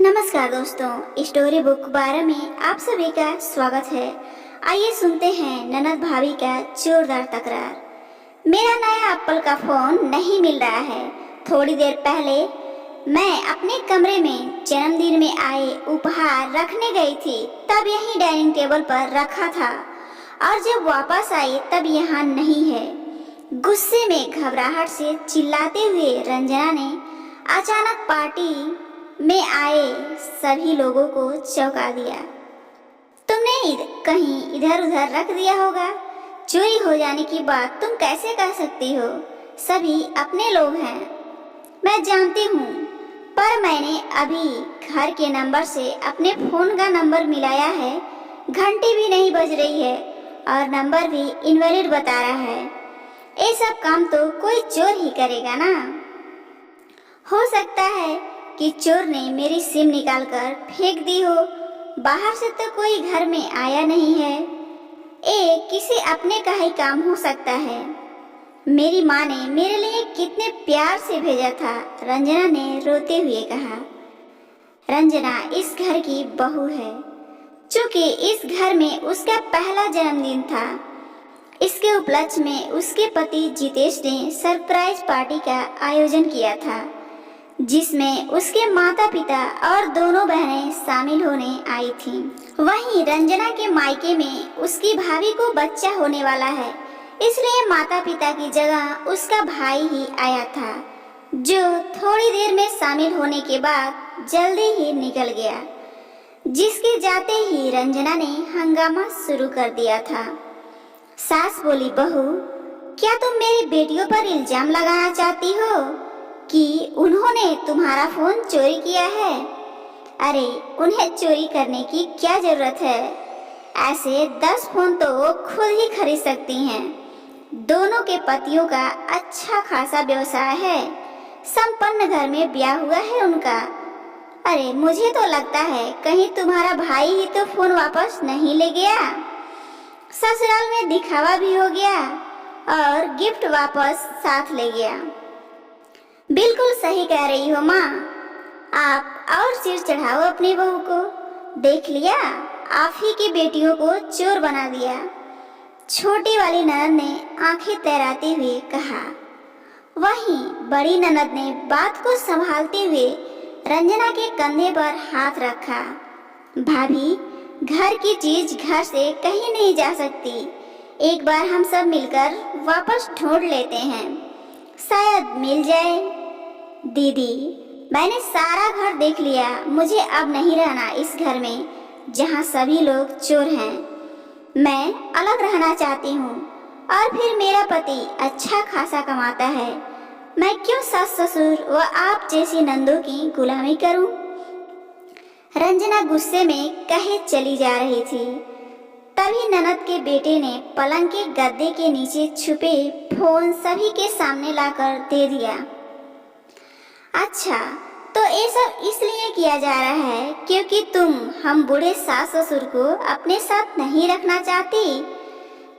नमस्कार दोस्तों, story book 12 में आप सभी का स्वागत है। आइए सुनते हैं ननद भाभी का जोरदार तकरार। मेरा नया एप्पल का फोन नहीं मिल रहा है। थोड़ी देर पहले मैं अपने कमरे में जन्मदिन में आए उपहार रखने गई थी, तब यही डाइनिंग टेबल पर रखा था और जब वापस आई तब यहाँ नहीं है। गुस्से में घबराहट से चिल्लाते हुए रंजना ने अचानक पार्टी में आए सभी लोगों को चौंका दिया। तुमने कहीं इधर उधर रख दिया होगा। चोरी हो जाने की बात तुम कैसे कह सकती हो? सभी अपने लोग हैं, मैं जानती हूँ, पर मैंने अभी घर के नंबर से अपने फोन का नंबर मिलाया है। घंटी भी नहीं बज रही है और नंबर भी इनवैलिड बता रहा है। ये सब काम तो कोई चोर ही करेगा ना। हो सकता है कि चोर ने मेरी सिम निकालकर फेंक दी हो। बाहर से तो कोई घर में आया नहीं है। ये किसी अपने का ही काम हो सकता है। मेरी माँ ने मेरे लिए कितने प्यार से भेजा था, रंजना ने रोते हुए कहा। रंजना इस घर की बहू है। चूंकि इस घर में उसका पहला जन्मदिन था, इसके उपलक्ष्य में उसके पति जितेश ने सरप्राइज पार्टी का आयोजन किया था, जिसमें उसके माता पिता और दोनों बहनें शामिल होने आई थीं। वहीं रंजना के मायके में उसकी भाभी को बच्चा होने वाला है, इसलिए माता पिता की जगह उसका भाई ही आया था, जो थोड़ी देर में शामिल होने के बाद जल्दी ही निकल गया। जिसके जाते ही रंजना ने हंगामा शुरू कर दिया था। सास बोली, बहू, क्या तुम मेरी बेटियों पर इल्जाम लगाना चाहती हो कि उन्होंने तुम्हारा फोन चोरी किया है? अरे, उन्हें चोरी करने की क्या जरूरत है? ऐसे 10 फोन तो वो खुद ही खरीद सकती हैं। दोनों के पतियों का अच्छा खासा व्यवसाय है, संपन्न घर में ब्याह हुआ है उनका। अरे, मुझे तो लगता है कहीं तुम्हारा भाई ही तो फोन वापस नहीं ले गया। ससुराल में दिखावा भी हो गया और गिफ्ट वापस साथ ले गया। बिल्कुल सही कह रही हो माँ। आप और सिर चढ़ाओ अपनी बहू को। देख लिया, आप ही की बेटियों को चोर बना दिया। छोटी वाली ननद ने आंखें तैराते हुए कहा। वहीं बड़ी ननद ने बात को संभालते हुए रंजना के कंधे पर हाथ रखा। भाभी, घर की चीज घर से कहीं नहीं जा सकती। एक बार हम सब मिलकर वापस ढूंढ लेते हैं, शायद मिल जाए। दीदी, मैंने सारा घर देख लिया। मुझे अब नहीं रहना इस घर में जहाँ सभी लोग चोर हैं। मैं अलग रहना चाहती हूँ और फिर मेरा पति अच्छा खासा कमाता है। मैं क्यों सास ससुर व आप जैसी नंदों की गुलामी करूँ? रंजना गुस्से में कहे चली जा रही थी, तभी ननद के बेटे ने पलंग के गद्दे के नीचे छुपे फोन सभी के सामने लाकर दे दिया। अच्छा, तो ये सब इसलिए किया जा रहा है क्योंकि तुम हम बूढ़े सास ससुर को अपने साथ नहीं रखना चाहती।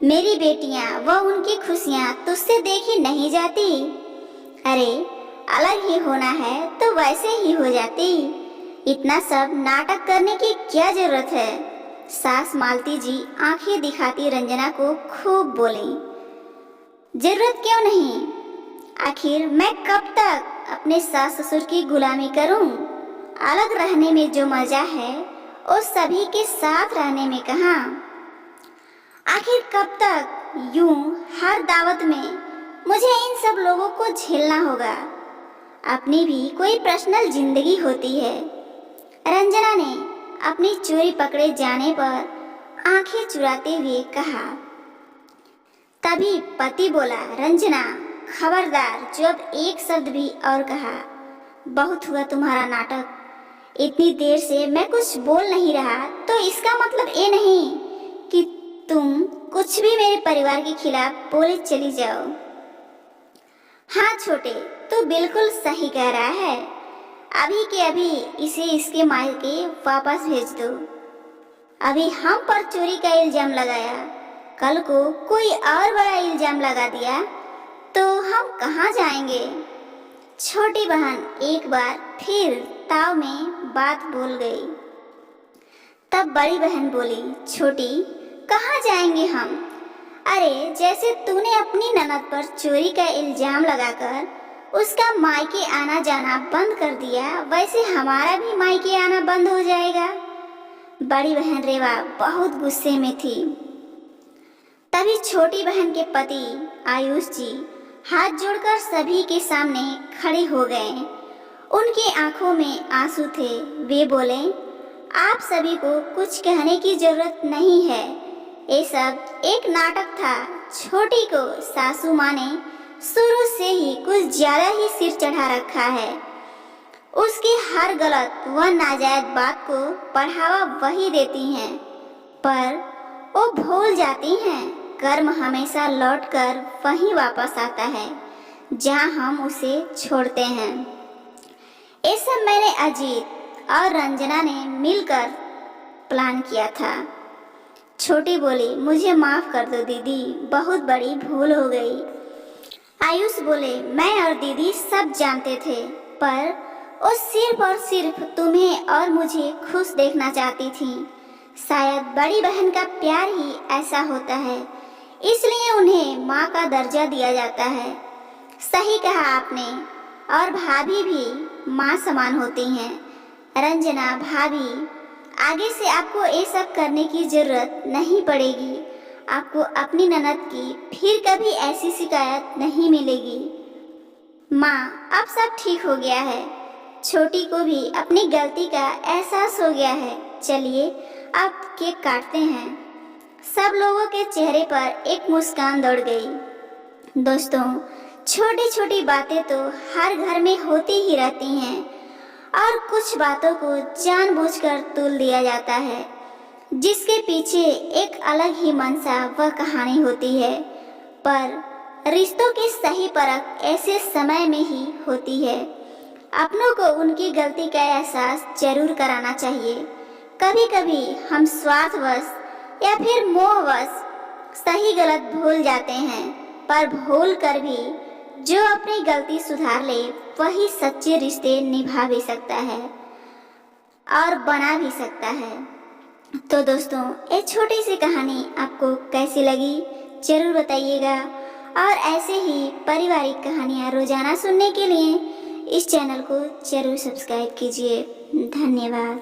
मेरी बेटियां व उनकी खुशियां तुझसे देखी नहीं जाती। अरे, अलग ही होना है तो वैसे ही हो जाती। इतना सब नाटक करने की क्या जरूरत है? सास मालती जी आंखें दिखाती रंजना को खूब बोली। जरूरत क्यों नहीं? आखिर मैं कब तक अपने सास ससुर की गुलामी करूं? अलग रहने में जो मजा है वो सभी के साथ रहने में कहाँ? आखिर कब तक यूं हर दावत में मुझे इन सब लोगों को झेलना होगा? अपनी भी कोई पर्सनल जिंदगी होती है। रंजना ने अपनी चोरी पकड़े जाने पर आंखें चुराते हुए कहा। तभी पति बोला, रंजना खबरदार, जो अब एक शब्द भी और कहा। बहुत हुआ तुम्हारा नाटक। इतनी देर से मैं कुछ बोल नहीं रहा तो इसका मतलब ये नहीं कि तुम कुछ भी मेरे परिवार के खिलाफ बोले चली जाओ। हाँ छोटे, तू बिल्कुल सही कह रहा है। अभी के अभी इसे इसके मायके वापस भेज दो। अभी हम पर चोरी का इल्जाम लगाया, कल को कोई और बड़ा इल्जाम लगा दिया तो हम कहाँ जाएंगे? छोटी बहन एक बार फिर ताव में बात बोल गई। तब बड़ी बहन बोली, छोटी कहाँ जाएंगे हम? अरे जैसे तूने अपनी ननद पर चोरी का इल्जाम लगाकर उसका मायके आना जाना बंद कर दिया, वैसे हमारा भी मायके आना बंद हो जाएगा। बड़ी बहन रेवा बहुत गुस्से में थी। तभी छोटी बहन के पति आयुष जी हाथ जोड़कर सभी के सामने खड़े हो गए। उनकी आंखों में आंसू थे। वे बोले, आप सभी को कुछ कहने की जरूरत नहीं है, ये सब एक नाटक था। छोटी को सासू माँ ने शुरू से ही कुछ ज्यादा ही सिर चढ़ा रखा है। उसकी हर गलत व नाजायज बात को बढ़ावा वही देती हैं, पर वो भूल जाती हैं कर्म हमेशा लौटकर वहीं वापस आता है जहां हम उसे छोड़ते हैं। ये सब मैंने अजीत और रंजना ने मिलकर प्लान किया था। छोटी बोली, मुझे माफ कर दो दीदी, बहुत बड़ी भूल हो गई। आयुष बोले, मैं और दीदी सब जानते थे, पर वो सिर्फ और सिर्फ तुम्हें और मुझे खुश देखना चाहती थी। शायद बड़ी बहन का प्यार ही ऐसा होता है, इसलिए उन्हें माँ का दर्जा दिया जाता है। सही कहा आपने, और भाभी भी माँ समान होती हैं। रंजना भाभी, आगे से आपको ये सब करने की जरूरत नहीं पड़ेगी। आपको अपनी ननद की फिर कभी ऐसी शिकायत नहीं मिलेगी। माँ, अब सब ठीक हो गया है। छोटी को भी अपनी गलती का एहसास हो गया है। चलिए अब केक काटते हैं। सब लोगों के चेहरे पर एक मुस्कान दौड़ गई। दोस्तों, छोटी छोटी बातें तो हर घर में होती ही रहती हैं, और कुछ बातों को जानबूझकर तुल दिया जाता है, जिसके पीछे एक अलग ही मंशा व कहानी होती है। पर रिश्तों की सही परख ऐसे समय में ही होती है। अपनों को उनकी गलती का एहसास जरूर कराना चाहिए। कभी कभी हम स्वार्थवश या फिर मोहवश सही गलत भूल जाते हैं, पर भूल कर भी जो अपनी गलती सुधार ले वही सच्चे रिश्ते निभा भी सकता है और बना भी सकता है। तो दोस्तों, ये छोटी सी कहानी आपको कैसी लगी जरूर बताइएगा, और ऐसे ही पारिवारिक कहानियाँ रोजाना सुनने के लिए इस चैनल को जरूर सब्सक्राइब कीजिए। धन्यवाद।